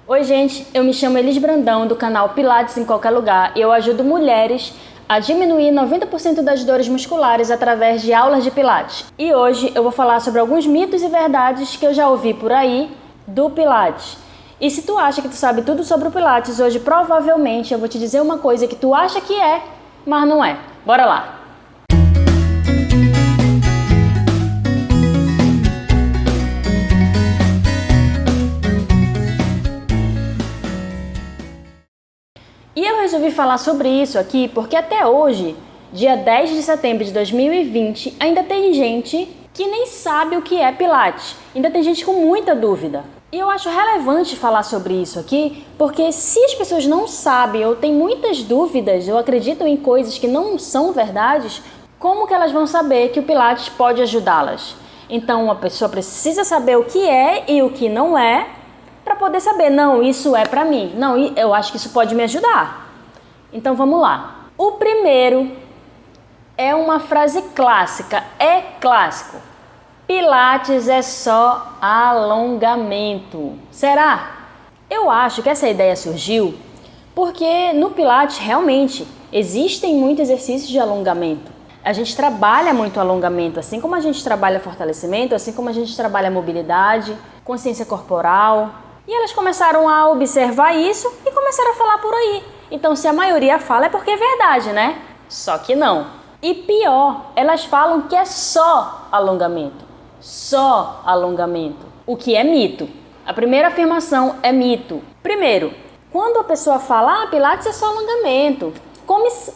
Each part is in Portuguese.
Oi gente, eu me chamo Elis Brandão do canal Pilates em Qualquer Lugar e eu ajudo mulheres a diminuir 90% das dores musculares através de aulas de Pilates. E hoje eu vou falar sobre alguns mitos e verdades que eu já ouvi por aí do Pilates. E se tu acha que tu sabe tudo sobre o Pilates, hoje provavelmente eu vou te dizer uma coisa que tu acha que é, mas não é. Bora lá! E eu resolvi falar sobre isso aqui porque até hoje, dia 10 de setembro de 2020, ainda tem gente que nem sabe o que é Pilates. Ainda tem gente com muita dúvida. E eu acho relevante falar sobre isso aqui porque se as pessoas não sabem ou têm muitas dúvidas ou acreditam em coisas que não são verdades, como que elas vão saber que o Pilates pode ajudá-las? Então a pessoa precisa saber o que é e o que não é para poder saber, não, isso é para mim, não, eu acho que isso pode me ajudar. Então vamos lá. O primeiro é uma frase clássica, é clássico. Pilates é só alongamento. Será? Eu acho que essa ideia surgiu porque no Pilates realmente existem muitos exercícios de alongamento. A gente trabalha muito alongamento, assim como a gente trabalha fortalecimento, assim como a gente trabalha mobilidade, consciência corporal. E elas começaram a observar isso e começaram a falar por aí. Então, se a maioria fala é porque é verdade, né? Só que não. E pior, elas falam que é só alongamento. Só alongamento. O que é mito. A primeira afirmação é mito. Primeiro, quando a pessoa fala, Pilates é só alongamento.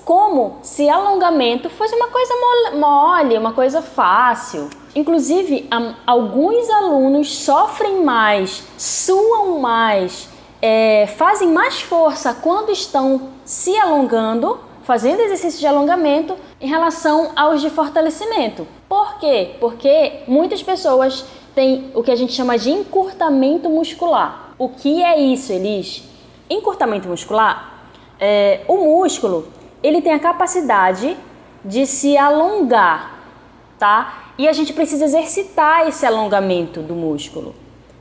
Como se alongamento fosse uma coisa mole, uma coisa fácil. Inclusive, alguns alunos sofrem mais, suam mais, fazem mais força quando estão se alongando, fazendo exercício de alongamento, em relação aos de fortalecimento. Por quê? Porque muitas pessoas têm o que a gente chama de encurtamento muscular. O que é isso, Elis? Encurtamento muscular, o músculo, ele tem a capacidade de se alongar, tá? E a gente precisa exercitar esse alongamento do músculo.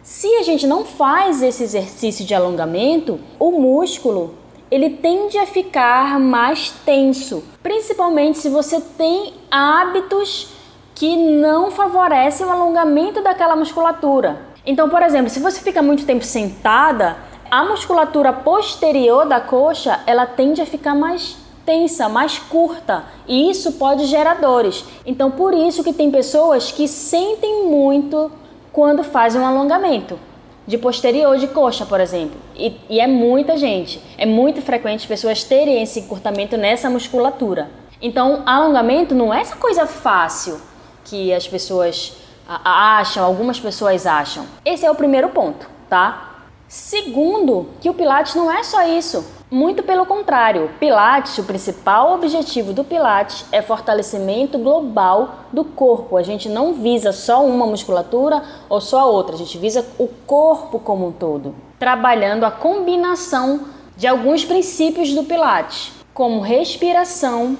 Se a gente não faz esse exercício de alongamento, o músculo ele tende a ficar mais tenso, principalmente se você tem hábitos que não favorecem o alongamento daquela musculatura. Então, por exemplo, se você fica muito tempo sentada, a musculatura posterior da coxa, ela tende a ficar mais tensa, mais curta, e isso pode gerar dores. Então, por isso que tem pessoas que sentem muito quando fazem um alongamento de posterior de coxa, por exemplo. E é muita gente, é muito frequente as pessoas terem esse encurtamento nessa musculatura. Então, alongamento não é essa coisa fácil que as pessoas acham, algumas pessoas acham. Esse é o primeiro ponto, tá? Segundo, que o Pilates não é só isso. Muito pelo contrário, Pilates, o principal objetivo do Pilates é fortalecimento global do corpo. A gente não visa só uma musculatura ou só a outra, a gente visa o corpo como um todo, trabalhando a combinação de alguns princípios do Pilates, como respiração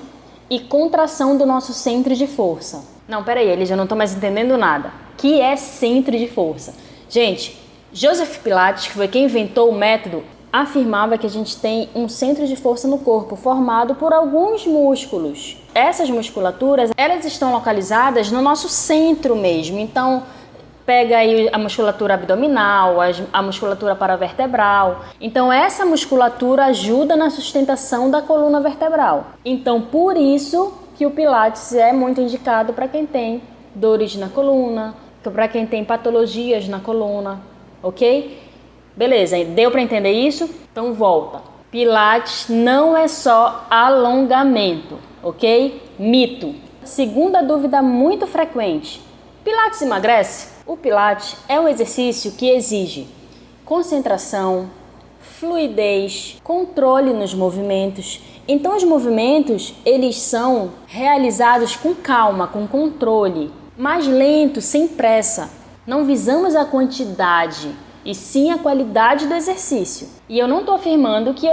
e contração do nosso centro de força. Não, peraí, Elis, eu não estou mais entendendo nada. O que é centro de força? Gente, Joseph Pilates, que foi quem inventou o método, afirmava que a gente tem um centro de força no corpo formado por alguns músculos. Essas musculaturas, elas estão localizadas no nosso centro mesmo. Então, pega aí a musculatura abdominal, a musculatura paravertebral. Então, essa musculatura ajuda na sustentação da coluna vertebral. Então, por isso que o Pilates é muito indicado para quem tem dores na coluna, para quem tem patologias na coluna, ok? Beleza, deu para entender isso? Então volta. Pilates não é só alongamento, ok? Mito. Segunda dúvida muito frequente. Pilates emagrece? O Pilates é um exercício que exige concentração, fluidez, controle nos movimentos. Então os movimentos, eles são realizados com calma, com controle, mais lento, sem pressa. Não visamos a quantidade, e sim a qualidade do exercício. E eu não estou afirmando que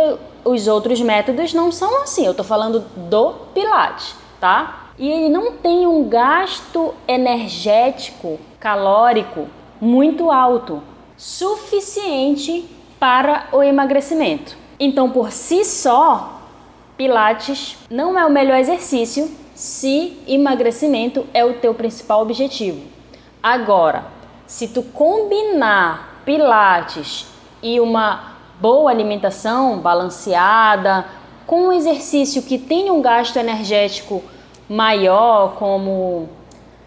os outros métodos não são assim, eu estou falando do Pilates, tá? E ele não tem um gasto energético, calórico, muito alto, suficiente para o emagrecimento. Então, por si só, Pilates não é o melhor exercício se emagrecimento é o teu principal objetivo. Agora, se tu combinar Pilates e uma boa alimentação balanceada, com um exercício que tenha um gasto energético maior, como,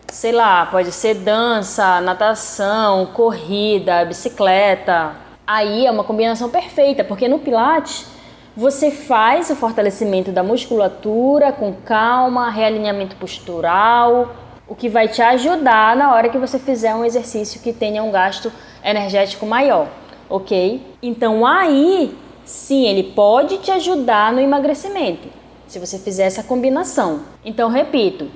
sei lá, pode ser dança, natação, corrida, bicicleta, aí é uma combinação perfeita, porque no Pilates você faz o fortalecimento da musculatura com calma, realinhamento postural, o que vai te ajudar na hora que você fizer um exercício que tenha um gasto energético maior, ok? Então aí sim, ele pode te ajudar no emagrecimento, se você fizer essa combinação. Então, repito,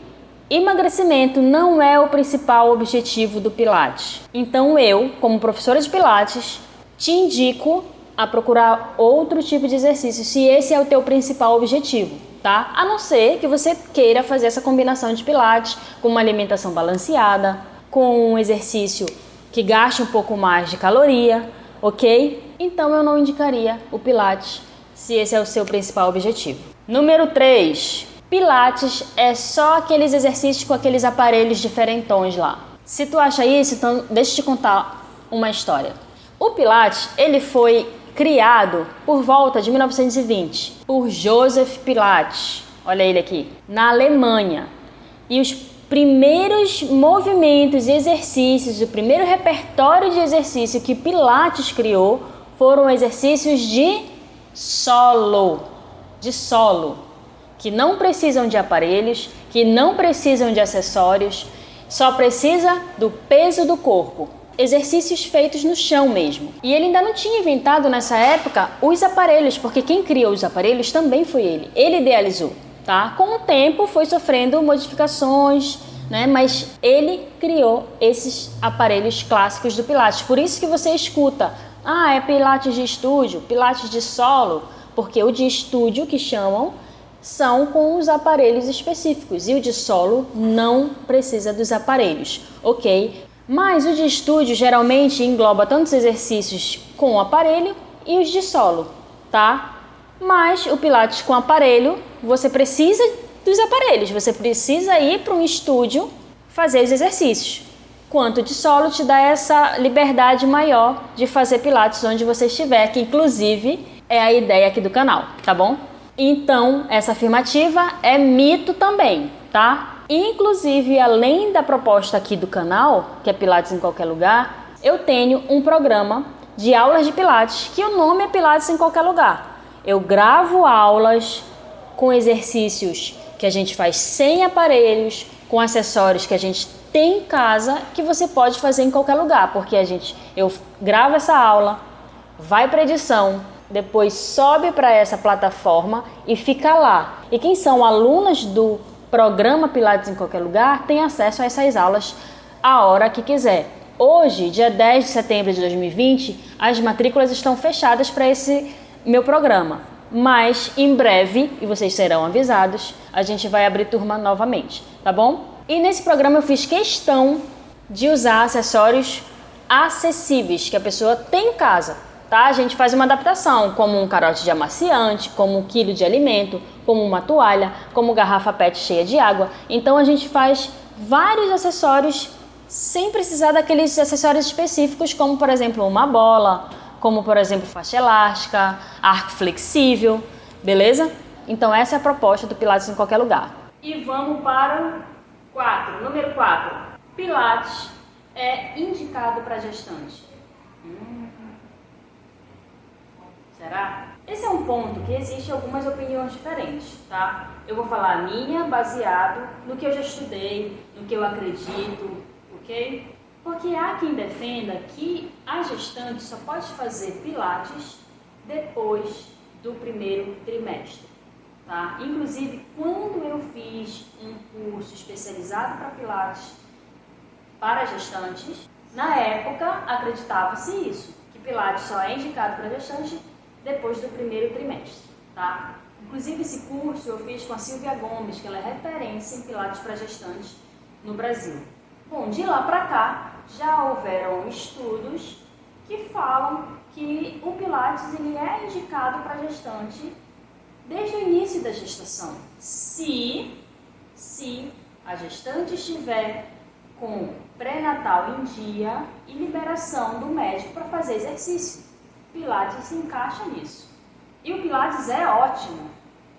emagrecimento não é o principal objetivo do Pilates. Então eu, como professora de Pilates, te indico a procurar outro tipo de exercício, se esse é o teu principal objetivo, tá? A não ser que você queira fazer essa combinação de Pilates com uma alimentação balanceada, com um exercício que gaste um pouco mais de caloria, ok? Então eu não indicaria o Pilates se esse é o seu principal objetivo. Número 3. Pilates é só aqueles exercícios com aqueles aparelhos diferentões lá. Se tu acha isso, então deixa eu te contar uma história. O Pilates, ele foi criado por volta de 1920 por Joseph Pilates, olha ele aqui, na Alemanha. E os primeiros movimentos e exercícios, o primeiro repertório de exercício que Pilates criou foram exercícios de solo, que não precisam de aparelhos, que não precisam de acessórios, só precisa do peso do corpo. Exercícios feitos no chão mesmo. E ele ainda não tinha inventado nessa época os aparelhos, porque quem criou os aparelhos também foi ele. Ele idealizou, tá? Com o tempo foi sofrendo modificações, né? Mas ele criou esses aparelhos clássicos do Pilates. Por isso que você escuta, é Pilates de estúdio, Pilates de solo, porque o de estúdio que chamam são com os aparelhos específicos e o de solo não precisa dos aparelhos, ok? Mas o de estúdio geralmente engloba tantos exercícios com aparelho e os de solo, tá? Mas o Pilates com aparelho, você precisa dos aparelhos, você precisa ir para um estúdio fazer os exercícios. Quanto de solo te dá essa liberdade maior de fazer Pilates onde você estiver, que inclusive é a ideia aqui do canal, tá bom? Então, essa afirmativa é mito também, tá? Inclusive, além da proposta aqui do canal, que é Pilates em qualquer lugar, eu tenho um programa de aulas de Pilates, que o nome é Pilates em qualquer lugar. Eu gravo aulas com exercícios que a gente faz sem aparelhos, com acessórios que a gente tem em casa, que você pode fazer em qualquer lugar, porque eu gravo essa aula, vai para edição, depois sobe para essa plataforma e fica lá. E quem são alunas do programa Pilates em qualquer lugar tem acesso a essas aulas a hora que quiser. Hoje, dia 10 de setembro de 2020, as matrículas estão fechadas para esse meu programa, mas em breve, e vocês serão avisados, a gente vai abrir turma novamente, tá bom? E nesse programa eu fiz questão de usar acessórios acessíveis que a pessoa tem em casa, tá? A gente faz uma adaptação, como um carote de amaciante, como 1 quilo de alimento, como uma toalha, como garrafa PET cheia de água. Então a gente faz vários acessórios sem precisar daqueles acessórios específicos, como por exemplo uma bola, como por exemplo faixa elástica, arco flexível, beleza? Então essa é a proposta do Pilates em qualquer lugar. E vamos para o número 4. Pilates é indicado para gestante. Será? Esse é um ponto que existe algumas opiniões diferentes, tá? Eu vou falar a minha baseado no que eu já estudei, no que eu acredito, ok? Porque há quem defenda que a gestante só pode fazer Pilates depois do primeiro trimestre, tá? Inclusive, quando eu fiz um curso especializado para Pilates para gestantes, na época acreditava-se isso, que Pilates só é indicado para gestante depois do primeiro trimestre, tá? Inclusive esse curso eu fiz com a Silvia Gomes, que ela é referência em Pilates para gestantes no Brasil. Bom, de lá para cá já houveram estudos que falam que o Pilates ele é indicado para gestante desde o início da gestação, se a gestante estiver com pré-natal em dia e liberação do médico para fazer exercício. Pilates se encaixa nisso. E o Pilates é ótimo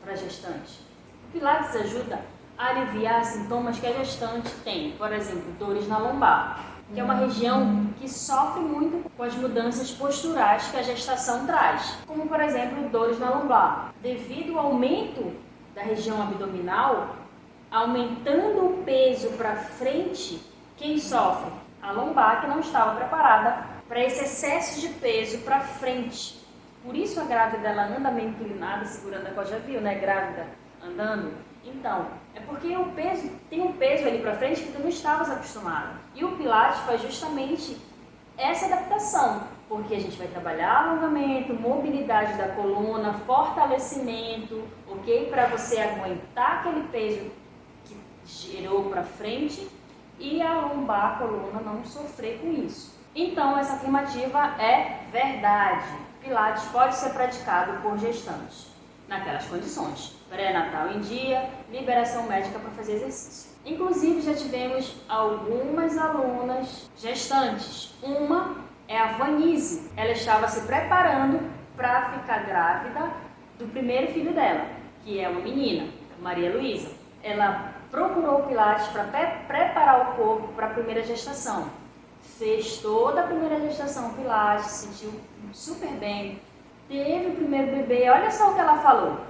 para a gestante. O Pilates ajuda a aliviar sintomas que a gestante tem, por exemplo, dores na lombar, que é uma região que sofre muito com as mudanças posturais que a gestação traz, como por exemplo dores na lombar. Devido ao aumento da região abdominal, aumentando o peso para frente, quem sofre? A lombar, que não estava preparada para esse excesso de peso para frente. Por isso a grávida ela anda meio inclinada, segurando a coxa, já viu, né? Grávida andando. Então, é porque o peso tem um peso ali para frente que tu não estavas acostumado. E o Pilates faz justamente essa adaptação, porque a gente vai trabalhar alongamento, mobilidade da coluna, fortalecimento, ok? Para você aguentar aquele peso que girou para frente e a lombar, a coluna não sofrer com isso. Então, essa afirmativa é verdade. Pilates pode ser praticado por gestantes, naquelas condições. Pré-natal em dia, liberação médica para fazer exercício. Inclusive, já tivemos algumas alunas gestantes. Uma é a Vanise. Ela estava se preparando para ficar grávida do primeiro filho dela, que é uma menina, Maria Luísa. Ela procurou o Pilates para preparar o corpo para a primeira gestação. Fez toda a primeira gestação Pilates, se sentiu super bem. Teve o primeiro bebê, olha só o que ela falou.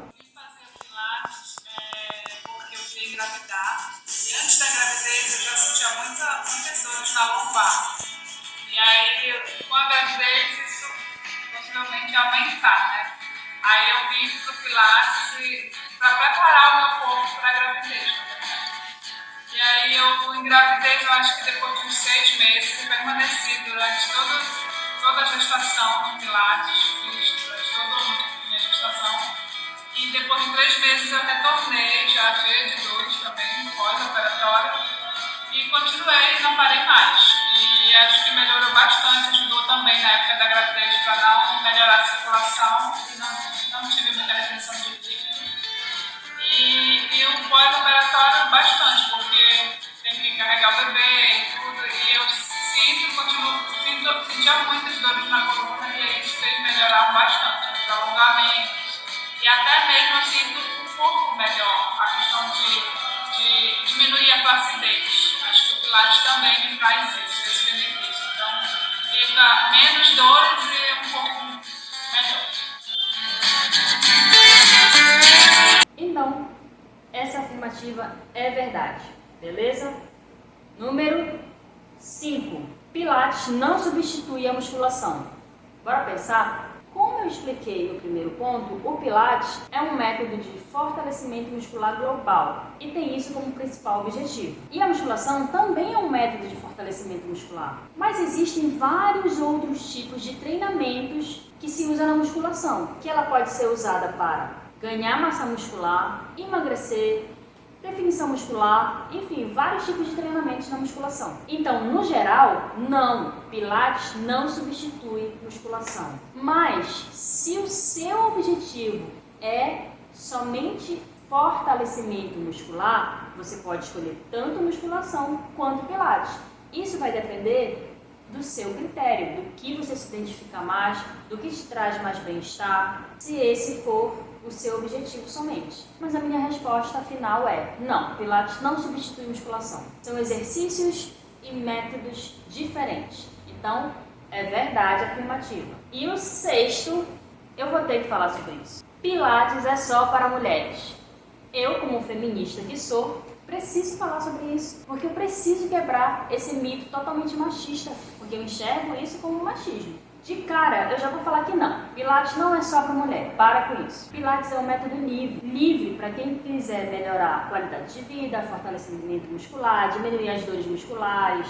Porque eu fui engravidar e antes da gravidez eu já sentia muitas dores na lombar. E aí, com a gravidez, isso possivelmente ia aumentar, né? Aí eu vim pro Pilates para preparar o meu corpo para a gravidez, na verdade. E aí eu engravidei, eu acho que depois de uns 6 meses, e permaneci durante toda a gestação no Pilates, fiz durante toda a minha gestação. E depois de 3 meses eu retornei, já cheia de dores também, pós-operatório, e continuei e não parei mais. E acho que melhorou bastante, ajudou também na época da gravidez para não melhorar a circulação, e não tive muita retenção de líquido. E o pós-operatório bastante, porque tem que carregar o bebê e tudo, e eu sentia muitas dores na coluna, e aí isso fez melhorar bastante, os alongamentos. E até mesmo eu sinto um pouco melhor a questão de diminuir a flacidez. Acho que o Pilates também me traz esse benefício. Então, fica menos dores e um pouco melhor. Então, essa afirmativa é verdade, beleza? Número 5. Pilates não substitui a musculação. Bora pensar? Como eu expliquei no primeiro ponto, o Pilates é um método de fortalecimento muscular global e tem isso como principal objetivo. E a musculação também é um método de fortalecimento muscular, mas existem vários outros tipos de treinamentos que se usam na musculação, que ela pode ser usada para ganhar massa muscular, emagrecer, definição muscular, enfim, vários tipos de treinamentos na musculação. Então, no geral, não, Pilates não substitui musculação. Mas, se o seu objetivo é somente fortalecimento muscular, você pode escolher tanto musculação quanto Pilates. Isso vai depender do seu critério, do que você se identifica mais, do que te traz mais bem-estar, se esse for o seu objetivo somente. Mas a minha resposta final é não, Pilates não substitui musculação. São exercícios e métodos diferentes. Então, é verdade afirmativa. E o 6º, eu vou ter que falar sobre isso. Pilates é só para mulheres. Eu, como feminista que sou, preciso falar sobre isso, porque eu preciso quebrar esse mito totalmente machista, porque eu enxergo isso como machismo. De cara, eu já vou falar que não. Pilates não é só para mulher, para com isso. Pilates é um método livre para quem quiser melhorar a qualidade de vida, fortalecimento muscular, diminuir as dores musculares,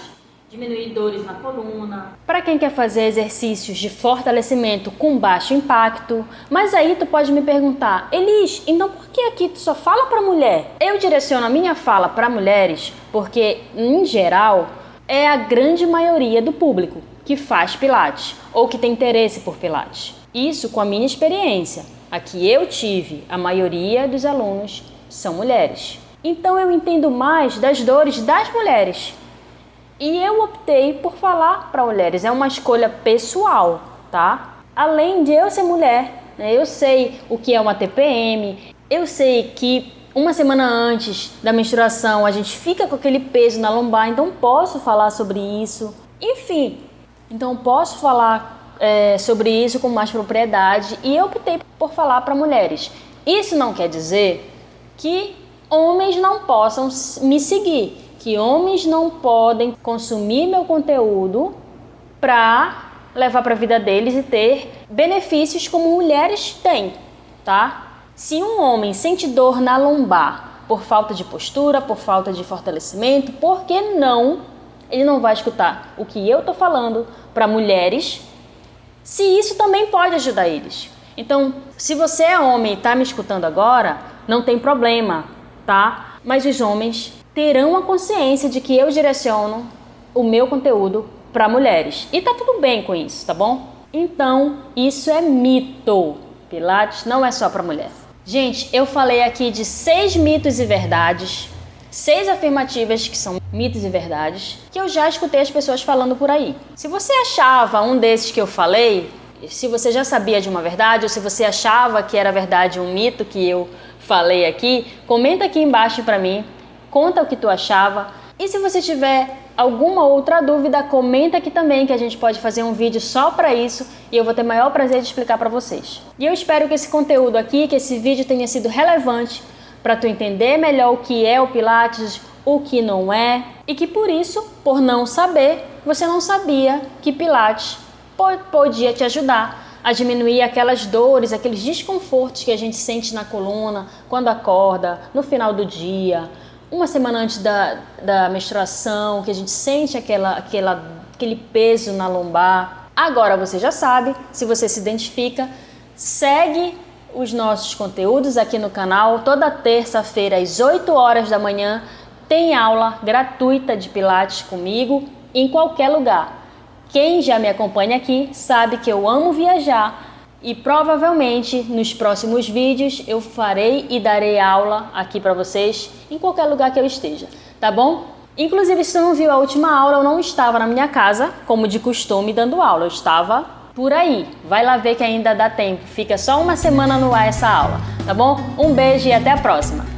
diminuir dores na coluna. Para quem quer fazer exercícios de fortalecimento com baixo impacto. Mas aí tu pode me perguntar, Elis, então por que aqui tu só fala para mulher? Eu direciono a minha fala para mulheres porque, em geral, é a grande maioria do público. que faz Pilates ou que tem interesse por Pilates. Isso com a minha experiência. A que eu tive, a maioria dos alunos são mulheres. Então eu entendo mais das dores das mulheres. E eu optei por falar para mulheres. É uma escolha pessoal, tá? Além de eu ser mulher, né, eu sei o que é uma TPM, eu sei que uma semana antes da menstruação a gente fica com aquele peso na lombar, então posso falar sobre isso. Enfim, então posso falar sobre isso com mais propriedade e eu optei por falar para mulheres. Isso não quer dizer que homens não possam me seguir, que homens não podem consumir meu conteúdo para levar para a vida deles e ter benefícios como mulheres têm, tá? Se um homem sente dor na lombar por falta de postura, por falta de fortalecimento, por que não? Ele não vai escutar o que eu tô falando para mulheres, se isso também pode ajudar eles. Então, se você é homem e tá me escutando agora, não tem problema, tá? Mas os homens terão a consciência de que eu direciono o meu conteúdo para mulheres. E tá tudo bem com isso, tá bom? Então, isso é mito. Pilates não é só para mulher. Gente, eu falei aqui de 6 mitos e verdades, 6 afirmativas que são mitos e verdades, que eu já escutei as pessoas falando por aí. Se você achava um desses que eu falei, se você já sabia de uma verdade, ou se você achava que era verdade um mito que eu falei aqui, comenta aqui embaixo para mim, conta o que tu achava. E se você tiver alguma outra dúvida, comenta aqui também, que a gente pode fazer um vídeo só para isso e eu vou ter o maior prazer de explicar para vocês. E eu espero que esse conteúdo aqui, que esse vídeo tenha sido relevante para tu entender melhor o que é o Pilates, o que não é, e que por isso, por não saber, você não sabia que Pilates podia te ajudar a diminuir aquelas dores, aqueles desconfortos que a gente sente na coluna quando acorda, no final do dia, uma semana antes da menstruação, que a gente sente aquele peso na lombar. Agora você já sabe, se você se identifica, segue os nossos conteúdos aqui no canal. Toda terça-feira às 8 horas da manhã tem aula gratuita de Pilates comigo em qualquer lugar. Quem já me acompanha aqui sabe que eu amo viajar e provavelmente nos próximos vídeos eu farei e darei aula aqui para vocês em qualquer lugar que eu esteja, tá bom? Inclusive, se você não viu a última aula, eu não estava na minha casa, como de costume, dando aula. Eu estava por aí. Vai lá ver que ainda dá tempo. Fica só uma semana no ar essa aula, tá bom? Um beijo e até a próxima!